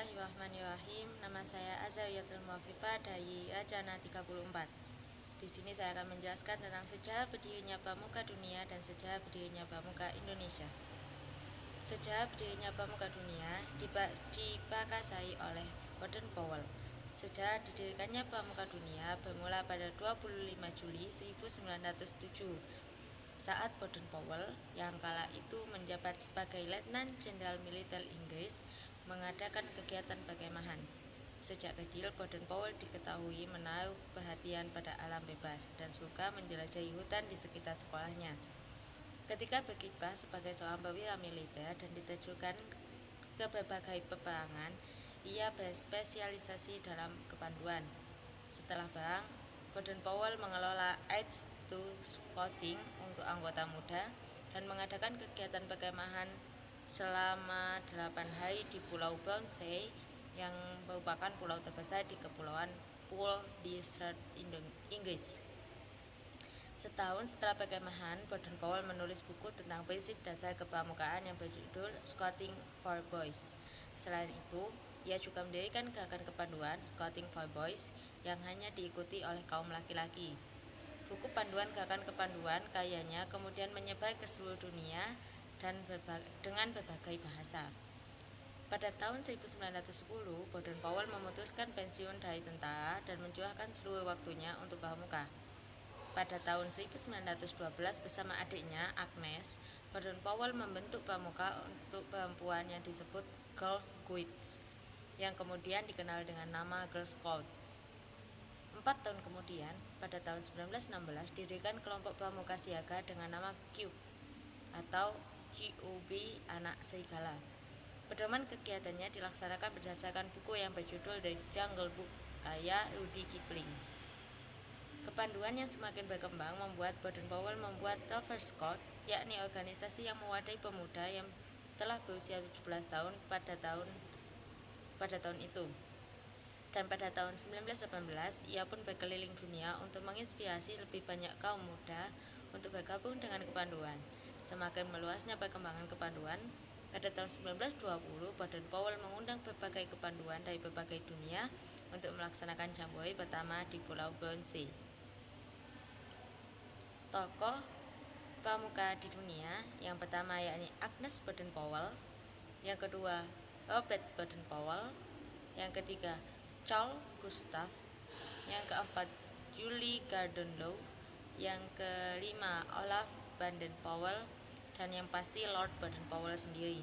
Bismillahirrahmanirrahim. Nama saya Azariyatul Muafifah dari Rajana 34. Di sini saya akan menjelaskan tentang sejarah berdirinya Pramuka Dunia dan sejarah berdirinya Pramuka Indonesia. Sejarah berdirinya Pramuka Dunia diprakasai oleh Gordon Powell. Sejarah didirikannya Pramuka Dunia bermula pada 25 Juli 1907 saat Gordon Powell yang kala itu menjabat sebagai Letnan Jenderal Militer Inggris mengadakan kegiatan perkemahan. Sejak kecil, Gordon Powell diketahui menaruh perhatian pada alam bebas dan suka menjelajahi hutan di sekitar sekolahnya. Ketika berkiprah sebagai seorang perwira militer dan diterjunkan ke berbagai peperangan, ia berspesialisasi dalam kepanduan. Setelah perang, Gordon Powell mengelola Aids to Scouting untuk anggota muda dan mengadakan kegiatan perkemahan selama 8 hari di Pulau Brownsea yang merupakan pulau terbesar di Kepulauan Poole di Selat Inggris. Setahun setelah perkemahan, Gordon Powell menulis buku tentang prinsip dasar kepramukaan yang berjudul Scouting for Boys. Selain itu, ia juga mendirikan gerakan kepanduan Scouting for Boys yang hanya diikuti oleh kaum laki-laki. Buku panduan gerakan kepanduan karyanya kemudian menyebar ke seluruh dunia dan dengan berbagai bahasa. Pada tahun 1910, Gordon Powell memutuskan pensiun dari tentara dan mencurahkan seluruh waktunya untuk pramuka. Pada tahun 1912 bersama adiknya, Agnes, Gordon Powell membentuk pramuka untuk perempuan yang disebut Girl Guides, yang kemudian dikenal dengan nama Girl Scout. 4 tahun kemudian, pada tahun 1916, didirikan kelompok pramuka siaga dengan nama Cube atau QUB Anak Serigala. Pedoman kegiatannya dilaksanakan berdasarkan buku yang berjudul The Jungle Book karya Rudyard Kipling. Kepanduan yang semakin berkembang membuat Gordon Powell membuat Rover Scout, yakni organisasi yang mewadahi pemuda yang telah berusia 17 tahun pada tahun itu. Dan pada tahun 1918, ia pun berkeliling dunia untuk menginspirasi lebih banyak kaum muda untuk bergabung dengan kepanduan. Semakin meluasnya perkembangan kepanduan, pada tahun 1920, Gordon Powell mengundang berbagai kepanduan dari berbagai dunia untuk melaksanakan jamboree pertama di Pulau Brownsea. Tokoh pramuka di dunia yang pertama yakni Agnes Gordon Powell, yang kedua Robert Gordon Powell, yang ketiga Charles Gustav, yang keempat Julie Gordon Low, yang kelima Olaf Baden Powell, dan yang pasti Lord Baden Powell sendiri.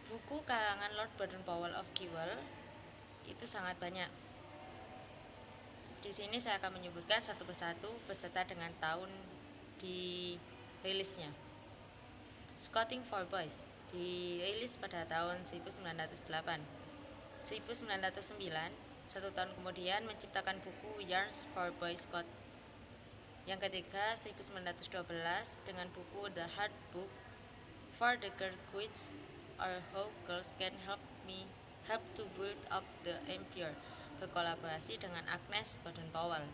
Buku karangan Lord Baden Powell of Kewell itu sangat banyak. Di sini saya akan menyebutkan satu persatu beserta dengan tahun dirilisnya. Scouting for Boys dirilis pada tahun 1908. 1909, 1 tahun kemudian menciptakan buku Yarns for Boy Scout. Yang ketiga 1912 dengan buku The Hard Book for the Girl Guides or How Girls Can Help to Build Up the Empire, berkolaborasi dengan Agnes Gordon Powell.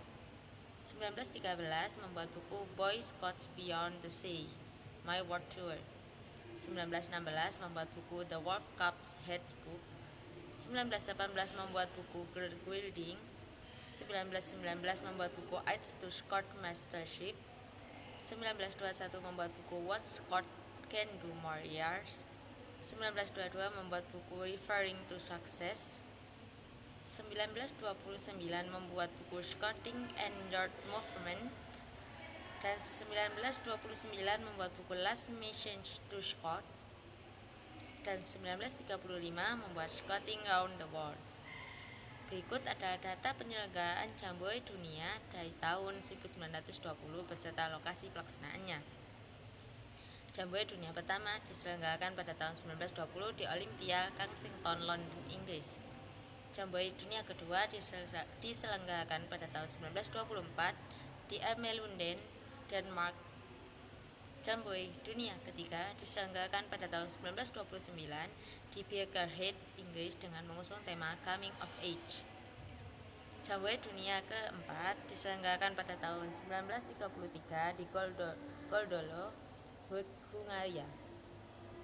1913 membuat buku Boy Scouts Beyond the Sea, My World Tour. 1916 membuat buku The World Cup's Head Book. 1918 membuat buku Girl Guiding. 1919 membuat buku Aids to Scout Mastership. 1921 membuat buku What Scout Can Do More Years. 1922 membuat buku Referring to Success. 1929 membuat buku Scouting and Youth Movement. Dan 1929 membuat buku Last Mission to Scout. Dan 1935 membuat Scouting Round the World. Berikut adalah data penyelenggaraan jamboree dunia dari tahun 1920 beserta lokasi pelaksanaannya. Jamboree dunia pertama diselenggarakan pada tahun 1920 di Olympia, Kensington, London, Inggris. Jamboree dunia kedua diselenggarakan pada tahun 1924 di Ermelunden, Denmark. Jamboree dunia ketiga diselenggarakan pada tahun 1929 di Birkenhead, Inggris dengan mengusung tema Coming of Age. Jamboree dunia keempat diselenggarakan pada tahun 1933 di Goldolo, Hungaria.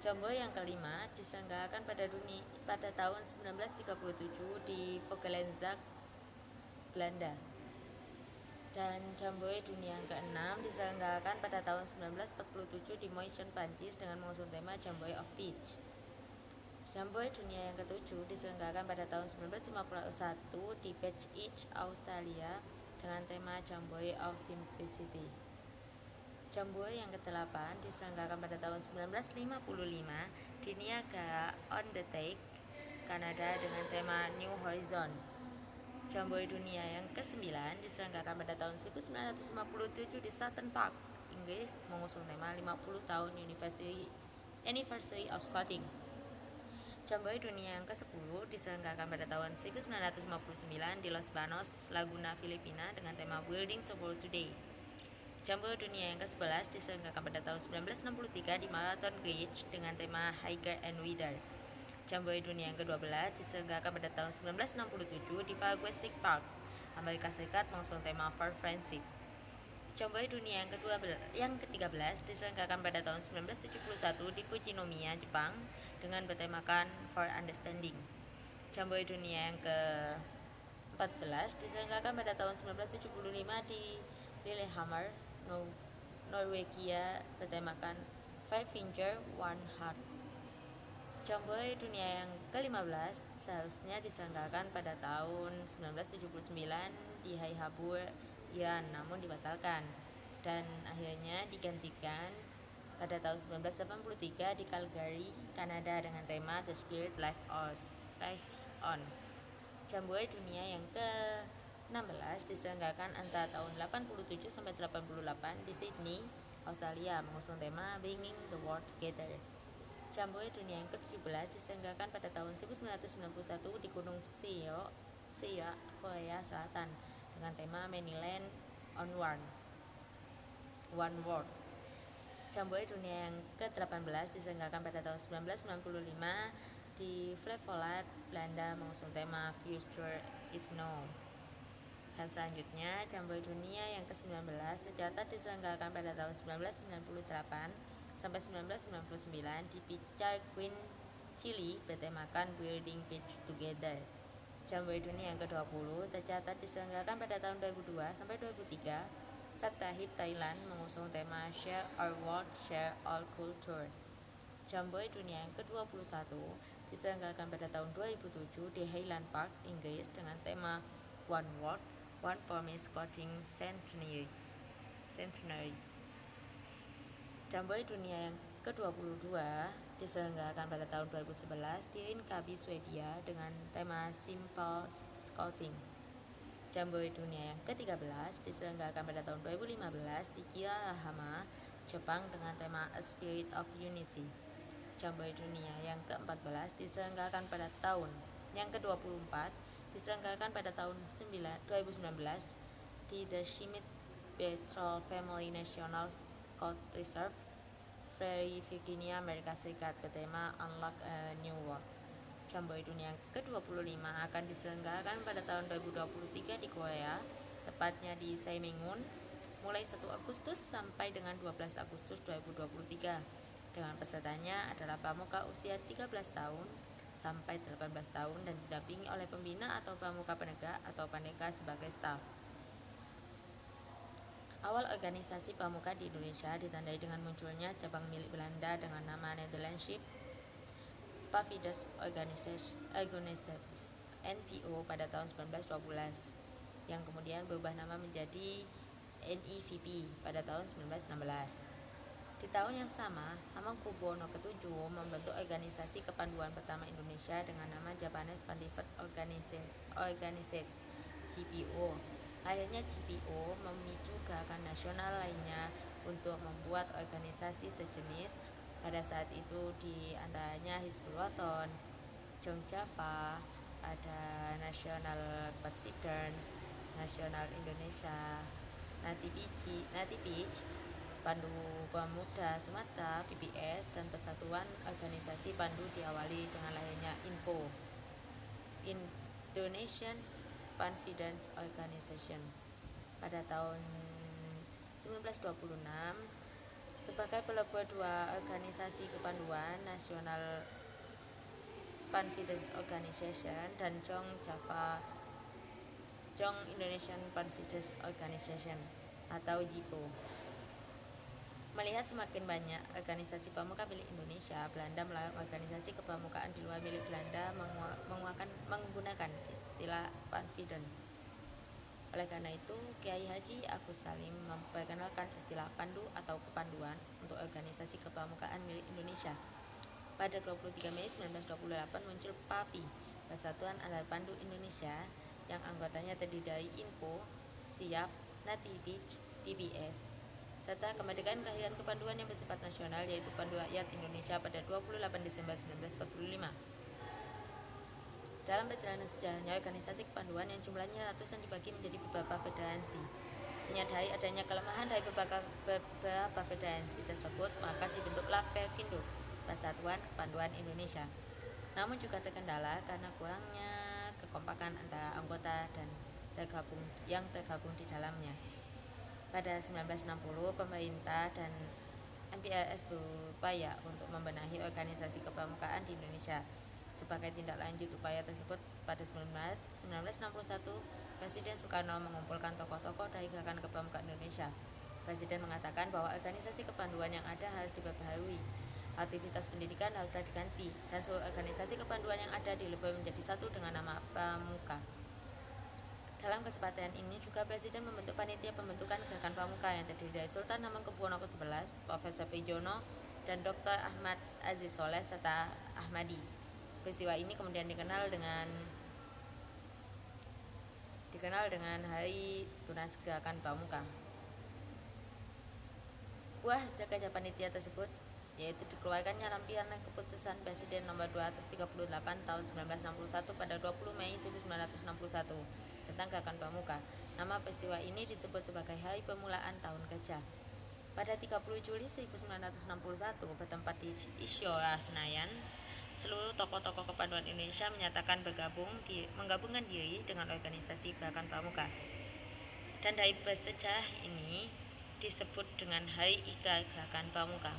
Jamboree yang kelima diselenggarakan pada tahun 1937 di Vogelenzaak, Belanda. Dan Jamboree dunia yang keenam diselenggarakan pada tahun 1947 di Moisson, Prancis dengan mengusung tema Jamboree of Peace. Jamboree dunia yang ketujuh diselenggarakan pada tahun 1951 di Bach Each, Australia dengan tema Jamboree of Simplicity. Jamboree yang ke-8 diselenggarakan pada tahun 1955 di Niagara-on-the-Lake, Kanada dengan tema New Horizon. Jamboree dunia yang ke-9 diselenggarakan pada tahun 1957 di Sutton Park, Inggris mengusung tema 50 tahun Anniversary of Scouting. Jamboree dunia yang ke-10 diselenggarakan pada tahun 1959 di Los Banos, Laguna, Filipina dengan tema Building Tomorrow Today. Jamboree dunia yang ke-11 diselenggarakan pada tahun 1963 di Marathon Beach dengan tema Higher and Wider. Jamboree dunia yang ke-12 diselenggarakan pada tahun 1967 di Paraguay State Park, Amerika Serikat mengusung tema For Friendship. Jamboree dunia yang ke-13 diselenggarakan pada tahun 1971 di Fujinomiya, Jepang dengan bertemakan For Understanding. Jamboree dunia yang ke-14 diselenggarakan pada tahun 1975 di Lillehammer, Norwegia bertemakan Five Finger One Heart. Jamboree dunia yang ke-15 seharusnya diselenggarakan pada tahun 1979 di Haihabur, Iran, namun dibatalkan dan akhirnya digantikan pada tahun 1983 di Calgary, Kanada dengan tema The Spirit Live On. Jamboree dunia yang ke-16 diselenggarakan antara tahun 87 sampai 88 di Sydney, Australia mengusung tema Bringing the World Together. Jamboree dunia yang ke-17 diselenggarakan pada tahun 1991 di Gunung Seo, Korea Selatan dengan tema Many Land on One World. Jamboree dunia yang ke-18 diselenggarakan pada tahun 1995 di Flevoland, Belanda mengusung tema Future is Now. Dan selanjutnya, Jamboree dunia yang ke-19 tercatat diselenggarakan pada tahun 1998 sampai 1999 di Picarquín, Chili bertemakan Building Peace Together. Jamboree dunia yang ke-20 tercatat diselenggarakan pada tahun 2002 sampai 2003 Sattahip, Thailand mengusung tema Share Our World, Share All Culture. Jamboree dunia yang ke-21 diselenggarakan pada tahun 2007 di Highland Park, Inggris dengan tema One World, One Promise Scouting Centenary. Jamboree dunia yang ke-22 diselenggarakan pada tahun 2011 di Rinkaby, Swedia dengan tema Simple Scouting. Jamboree dunia yang ke-13 diselenggarakan pada tahun 2015 di Kirahama, Jepang dengan tema A Spirit of Unity. Jamboree dunia yang ke-14 diselenggarakan pada tahun yang ke-24 diselenggarakan pada tahun 2019 di The Schmidt Petrol Family National Scout Reserve, Prairie, Virginia, Amerika Serikat bertema Unlock a New World. Jamboree dunia yang ke-25 akan diselenggarakan pada tahun 2023 di Korea, tepatnya di Saimingun, mulai 1 Agustus sampai dengan 12 Agustus 2023. Dengan pesertanya adalah pramuka usia 13 tahun sampai 18 tahun dan didampingi oleh pembina atau pramuka penegak atau pandeka sebagai staf. Awal organisasi pramuka di Indonesia ditandai dengan munculnya cabang milik Belanda dengan nama Nederlandschap Pavidus Organisatie NPO pada tahun 1912 yang kemudian berubah nama menjadi NIVP pada tahun 1916. Di tahun yang sama, Hamengkubuwono ke-7 membentuk organisasi kepanduan pertama Indonesia dengan nama Japanese Pandifert Organisations GPO. Akhirnya GPO memicu gerakan nasional lainnya untuk membuat organisasi sejenis. Pada saat itu di antaranya Hizbul Wathan, Jong Java, ada Nasional Badminton, Nasional Indonesia, Nati Beach, Pandu Pemuda Sumatera, PPS, dan Persatuan Organisasi Pandu diawali dengan lahirnya INPO, Indonesian Confidence Organization. Pada tahun 1926, sebagai pelebur dua organisasi kepanduan, National Confidence Organization dan Young Indonesian Confidence Organization atau JIPO. Melihat semakin banyak organisasi pemuka milik Indonesia, Belanda melarang organisasi kepemukaan di luar milik Belanda menggunakan istilah Panfiden. Oleh karena itu, Kiai Haji Agus Salim memperkenalkan istilah pandu atau kepanduan untuk organisasi kepemukaan milik Indonesia. Pada 23 Mei 1928 muncul PAPI, Persatuan Alat Pandu Indonesia, yang anggotanya terdiri dari INPO, SIAP, Natibij, PBS, serta kemerdekaan kelahiran kepanduan yang bersifat nasional, yaitu Pandu Rakyat Indonesia pada 28 Desember 1945. Dalam perjalanan sejarahnya, organisasi kepanduan yang jumlahnya ratusan dibagi menjadi beberapa federasi. Menyadari adanya kelemahan dari beberapa federasi tersebut, maka dibentuklah Perkindo, Persatuan Kepanduan Indonesia. Namun juga terkendala karena kurangnya kekompakan antara anggota dan tergabung di dalamnya. Pada 1960, pemerintah dan MPRS berupaya untuk membenahi organisasi kepemukaan di Indonesia. Sebagai tindak lanjut upaya tersebut, pada 1961, Presiden Soekarno mengumpulkan tokoh-tokoh dari Gerakan Kepemukaan Indonesia. Presiden mengatakan bahwa organisasi kepanduan yang ada harus diperbaharui, aktivitas pendidikan haruslah diganti, dan seluruh organisasi kepanduan yang ada dilebur menjadi satu dengan nama Pramuka. Dalam kesempatan ini juga Presiden membentuk panitia pembentukan Gerakan Pramuka yang terdiri dari Sultan Hamengkubuwono ke-11, Profesor Prijono, dan Dr. Ahmad Aziz Soleh serta Ahmadi. Peristiwa ini kemudian dikenal dengan Hari Tunas Gerakan Pramuka. Buah hasil kerja panitia tersebut yaitu dikeluarkannya lampiran keputusan Presiden nomor 238 tahun 1961 pada 20 Mei 1961 tentang Gerakan Pramuka. Nama peristiwa ini disebut sebagai Hari Permulaan Tahun Kerja. Pada 30 Juli 1961 bertempat di Istora Senayan, seluruh tokoh-tokoh kepanduan Indonesia menyatakan menggabungkan diri dengan organisasi Gerakan Pramuka. Dan dari bersejarah ini disebut dengan Hari Ikrar Gerakan Pramuka.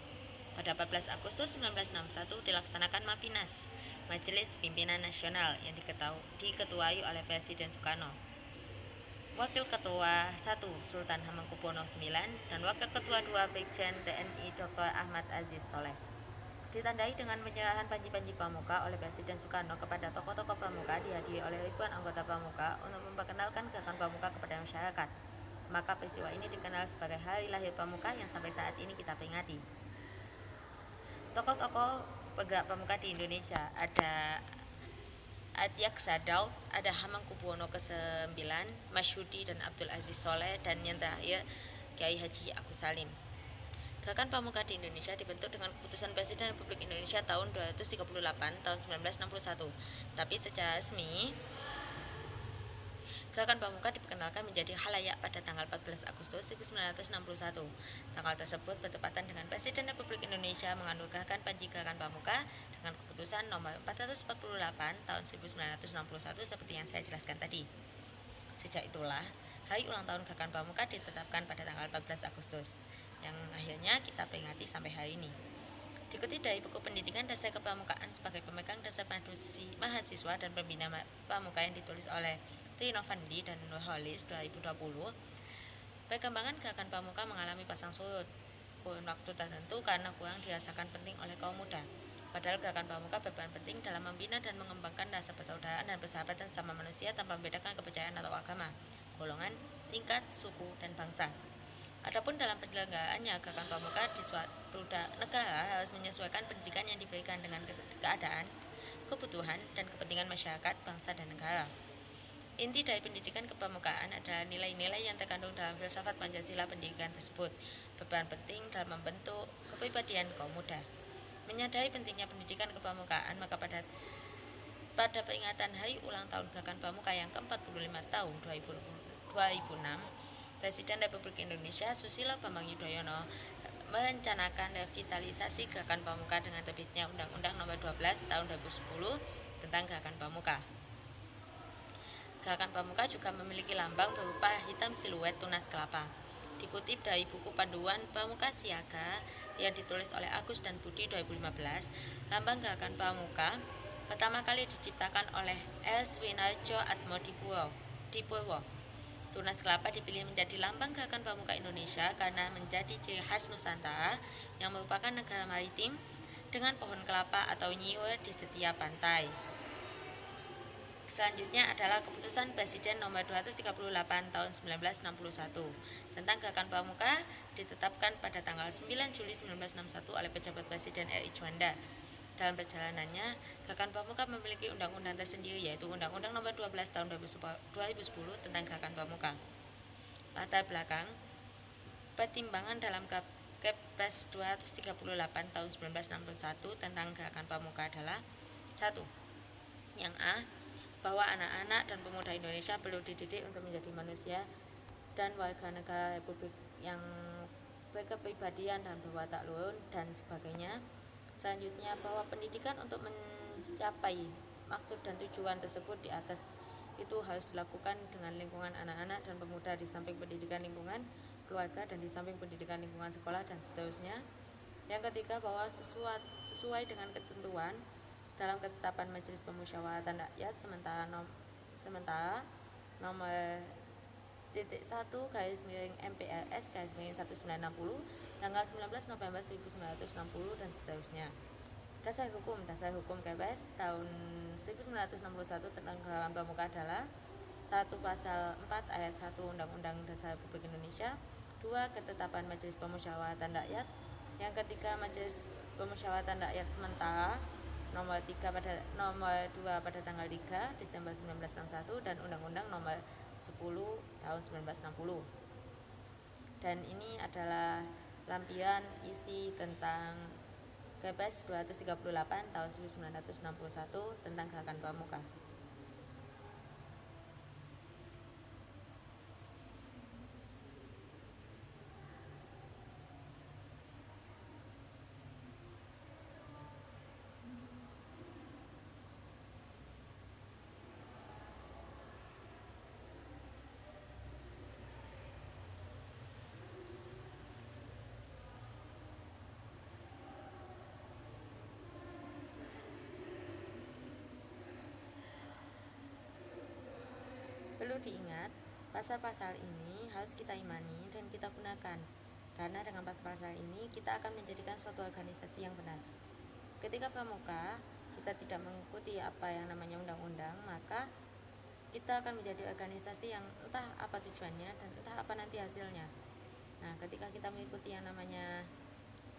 Pada 14 Agustus 1961 dilaksanakan Mapinas, Majelis Pimpinan Nasional, yang diketuai oleh Presiden Soekarno. Wakil Ketua 1 Sultan Hamengkubuwono IX dan Wakil Ketua 2 Brigjen TNI Dr. Ahmad Aziz Soleh. Ditandai dengan penyerahan panji-panji Pramuka oleh Presiden Soekarno kepada tokoh-tokoh Pramuka, dihadiri oleh ribuan anggota Pramuka untuk memperkenalkan Gerakan Pramuka kepada masyarakat. Maka peristiwa ini dikenal sebagai Hari Lahir Pramuka yang sampai saat ini kita peringati. Tokoh-tokoh penggerak Pramuka di Indonesia ada Adyaksa Daud, ada Hamengkubuwono ke-9, Masyudi dan Abdul Aziz Soleh, dan yang terakhir Kiai Haji Agus Salim. Gerakan Pramuka di Indonesia dibentuk dengan keputusan Presiden Republik Indonesia tahun 238 tahun 1961. Tapi secara resmi, Gerakan Pramuka diperkenalkan menjadi khalayak pada tanggal 14 Agustus 1961. Tanggal tersebut bertepatan dengan Presiden Republik Indonesia menganugerahkan panji Gerakan Pramuka dengan keputusan nomor 448 tahun 1961 seperti yang saya jelaskan tadi. Sejak itulah, hari ulang tahun Gerakan Pramuka ditetapkan pada tanggal 14 Agustus, yang akhirnya kita peringati sampai hari ini. Dikutip dari buku Pendidikan Dasar Kepramukaan sebagai pemegang dasar mahasiswa dan pembina pramuka yang ditulis oleh Tri Novandi dan Nurholis 2020, perkembangan Gerakan Pramuka mengalami pasang surut kurun waktu tertentu karena kurang dirasakan penting oleh kaum muda. Padahal Gerakan Pramuka berperan penting dalam membina dan mengembangkan rasa persaudaraan dan persahabatan sama manusia tanpa membedakan kepercayaan atau agama, golongan, tingkat, suku, dan bangsa. Adapun dalam penyelenggaraannya, Gerakan Pramuka di suatu negara harus menyesuaikan pendidikan yang diberikan dengan keadaan, kebutuhan, dan kepentingan masyarakat, bangsa, dan negara. Inti dari pendidikan kepramukaan adalah nilai-nilai yang terkandung dalam filsafat Pancasila. Pendidikan tersebut berperan penting dalam membentuk kepribadian kaum muda. Menyadari pentingnya pendidikan kepramukaan, maka pada peringatan Hari Ulang Tahun Gerakan Pramuka yang ke-45 tahun 2006, Presiden Republik Indonesia Susilo Bambang Yudhoyono merencanakan revitalisasi Gerakan Pramuka dengan terbitnya Undang-Undang Nomor 12 Tahun 2010 tentang Gerakan Pramuka. Gerakan Pramuka juga memiliki lambang berupa hitam siluet tunas kelapa. Dikutip dari buku panduan Pramuka Siaga yang ditulis oleh Agus dan Budi 2015, lambang Gerakan Pramuka pertama kali diciptakan oleh L. Swinarjo Atmodipurwo. Tunas kelapa dipilih menjadi lambang Gerakan Pramuka Indonesia karena menjadi ciri khas Nusantara yang merupakan negara maritim dengan pohon kelapa atau nyiur di setiap pantai. Selanjutnya adalah Keputusan Presiden Nomor 238 Tahun 1961 tentang Gerakan Pramuka ditetapkan pada tanggal 9 Juli 1961 oleh pejabat Presiden R.I. Juanda. Dalam perjalanannya, Gerakan Pramuka memiliki undang-undang tersendiri, yaitu Undang-Undang Nomor 12 Tahun 2010 tentang Gerakan Pramuka. Latar belakang pertimbangan dalam Kepres 238 Tahun 1961 tentang Gerakan Pramuka adalah 1. Yang A, bahwa anak-anak dan pemuda Indonesia perlu dididik untuk menjadi manusia dan warga negara Republik yang berkepribadian dan berwatak luhur dan sebagainya. Selanjutnya, bahwa pendidikan untuk mencapai maksud dan tujuan tersebut di atas itu harus dilakukan dengan lingkungan anak-anak dan pemuda di samping pendidikan lingkungan keluarga dan di samping pendidikan lingkungan sekolah dan seterusnya. Yang ketiga, bahwa sesuai dengan ketentuan dalam ketetapan Majelis Pemusyawaratan Rakyat sementara nomor .1/MPRS/1960 tanggal 19 November 1960 dan seterusnya. Dasar hukum Kepres tahun 1961 tentang Gerakan Pramuka adalah 1. Pasal 4 ayat 1 Undang-Undang Dasar Republik Indonesia. 2. Ketetapan Majelis Pemusyawaratan Rakyat. Yang ketiga, Majelis Pemusyawaratan Rakyat sementara nomor 2 pada tanggal 3 Desember 1961 dan Undang-Undang nomor 10 tahun 1960. Dan ini adalah lampiran isi tentang Kepres 238 tahun 1961 tentang Gerakan Pramuka. Perlu diingat, pasal-pasal ini harus kita imani dan kita gunakan, karena dengan pasal-pasal ini kita akan menjadikan suatu organisasi yang benar. Ketika pramuka kita tidak mengikuti apa yang namanya undang-undang, maka kita akan menjadi organisasi yang entah apa tujuannya dan entah apa nanti hasilnya. Nah, ketika kita mengikuti yang namanya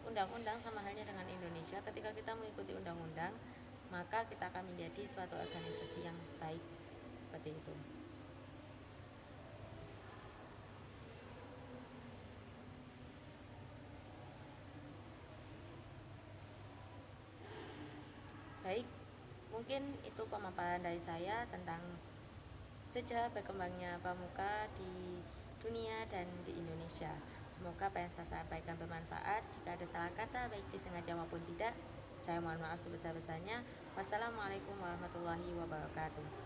undang-undang, sama halnya dengan Indonesia, ketika kita mengikuti undang-undang, maka kita akan menjadi suatu organisasi yang baik, seperti itu. Baik, mungkin itu pemaparan dari saya tentang sejarah berkembangnya pramuka di dunia dan di Indonesia. Semoga apa yang saya sampaikan bermanfaat. Jika ada salah kata, baik disengaja maupun tidak, saya mohon maaf sebesar-besarnya. Wassalamualaikum warahmatullahi wabarakatuh.